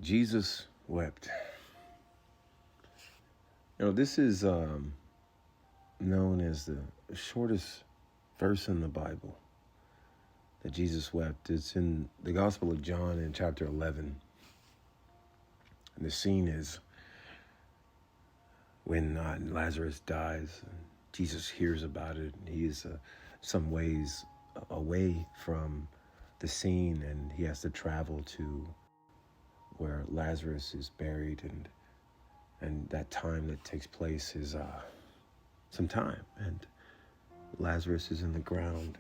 Jesus wept. This is known as the shortest verse in the Bible, that Jesus wept. It's in the Gospel of John in chapter 11. And the scene is when Lazarus dies. Jesus hears about it. He is some ways away from the scene, and he has to travel to where Lazarus is buried, and that time that takes place is some time, and Lazarus is in the ground,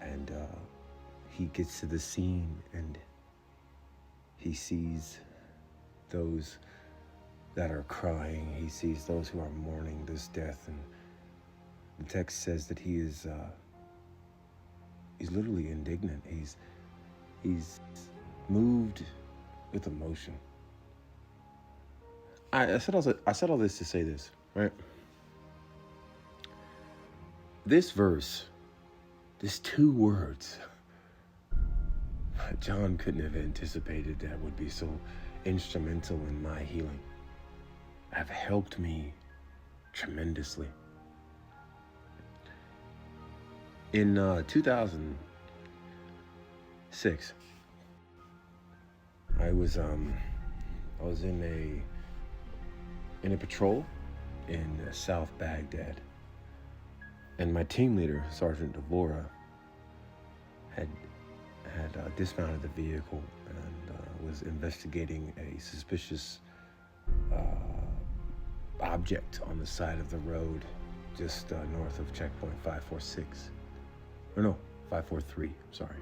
and he gets to the scene, and he sees those that are crying. He sees those who are mourning this death, and the text says that he's literally indignant. He's moved with emotion. I said all this to say this, right? This verse, these two words, John couldn't have anticipated that would be so instrumental in my healing, have helped me tremendously. In 2006, I was in a patrol in South Baghdad, and my team leader, Sergeant Devora, had dismounted the vehicle and was investigating a suspicious object on the side of the road just north of checkpoint 546. Or no, 543, I'm sorry.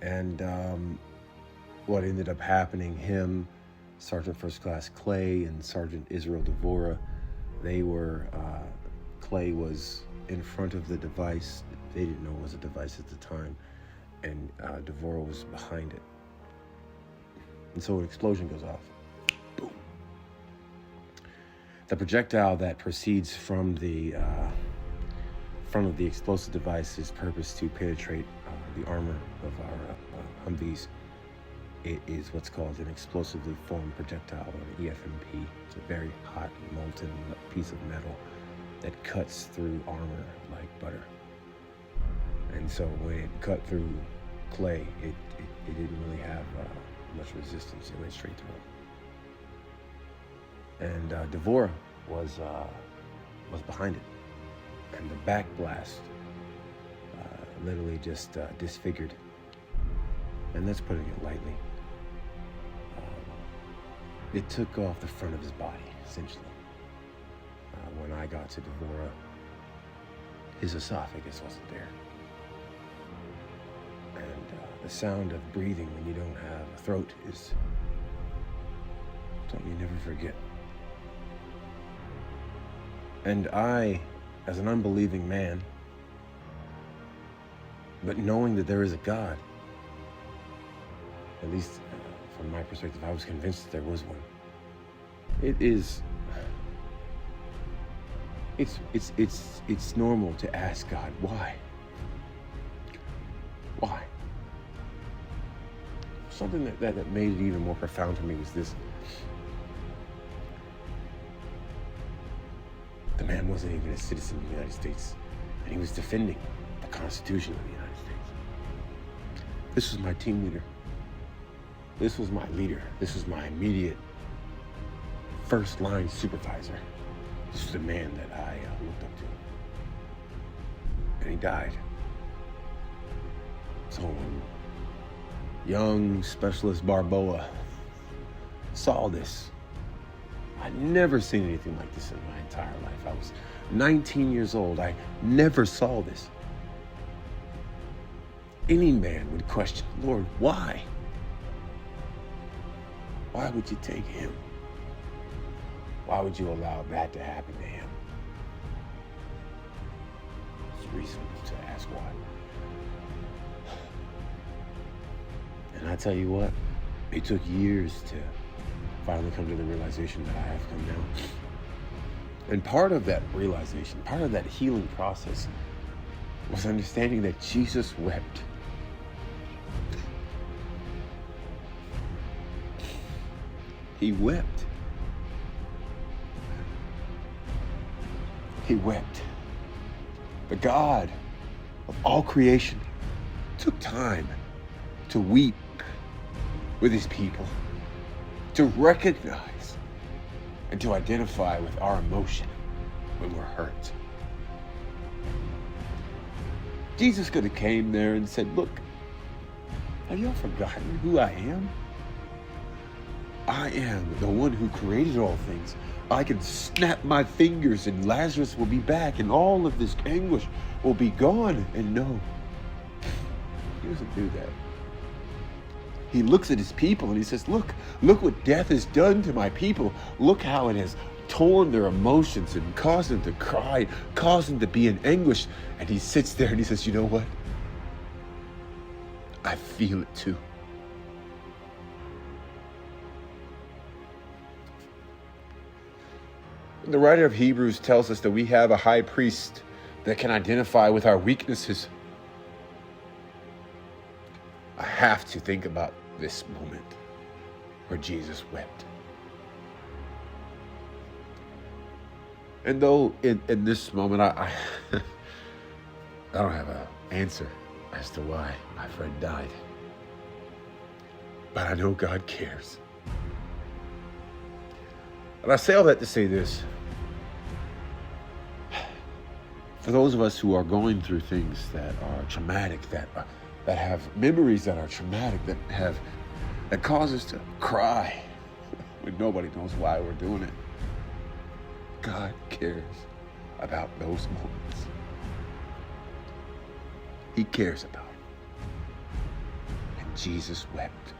And what ended up happening, him, Sergeant First Class Clay, and Sergeant Israel Devora, Clay was in front of the device. They didn't know it was a device at the time, and Devora was behind it. And so an explosion goes off. Boom. The projectile that proceeds from the front of the explosive device is purposed to penetrate the armor of our Humvees. It is what's called an explosively formed projectile, or an EFMP. It's a very hot, molten piece of metal that cuts through armor like butter. And so when it cut through Clay, it didn't really have much resistance. It went straight through him. And Devora was behind it. And the back blast literally just disfigured. And that's putting it lightly. It took off the front of his body, essentially. When I got to Devora, his esophagus wasn't there. And the sound of breathing when you don't have a throat is something you never forget. And I, as an unbelieving man, but knowing that there is a God, at least from my perspective, I was convinced that there was one. It's normal to ask God, why? Why? Something that made it even more profound for me was this. The man wasn't even a citizen of the United States, and he was defending the Constitution of the United States. This was my team leader. This was my leader. This was my immediate first line supervisor. This was the man that I looked up to. And he died. So when young Specialist Barboa saw this, I'd never seen anything like this in my entire life. I was 19 years old. I never saw this. Any man would question, Lord, why? Why would you take him? Why would you allow that to happen to him? It's reasonable to ask why. And I tell you what, it took years to finally come to the realization that I have come now. And part of that realization, part of that healing process was understanding that Jesus wept. He wept. He wept. The God of all creation took time to weep with his people, to recognize and to identify with our emotion when we're hurt. Jesus could have came there and said, look, have y'all forgotten who I am? I am the one who created all things. I can snap my fingers and Lazarus will be back and all of this anguish will be gone. And no, he doesn't do that. He looks at his people and he says, look what death has done to my people. Look how it has torn their emotions and caused them to cry, caused them to be in anguish. And he sits there and he says, you know what? I feel it too. The writer of Hebrews tells us that we have a high priest that can identify with our weaknesses. I have to think about this moment where Jesus wept. And though in this moment, I don't have an answer as to why my friend died. But I know God cares. And I say all that to say this. For those of us who are going through things that are traumatic, that have memories that are traumatic, that cause us to cry when nobody knows why we're doing it, God cares about those moments. He cares about it. And Jesus wept.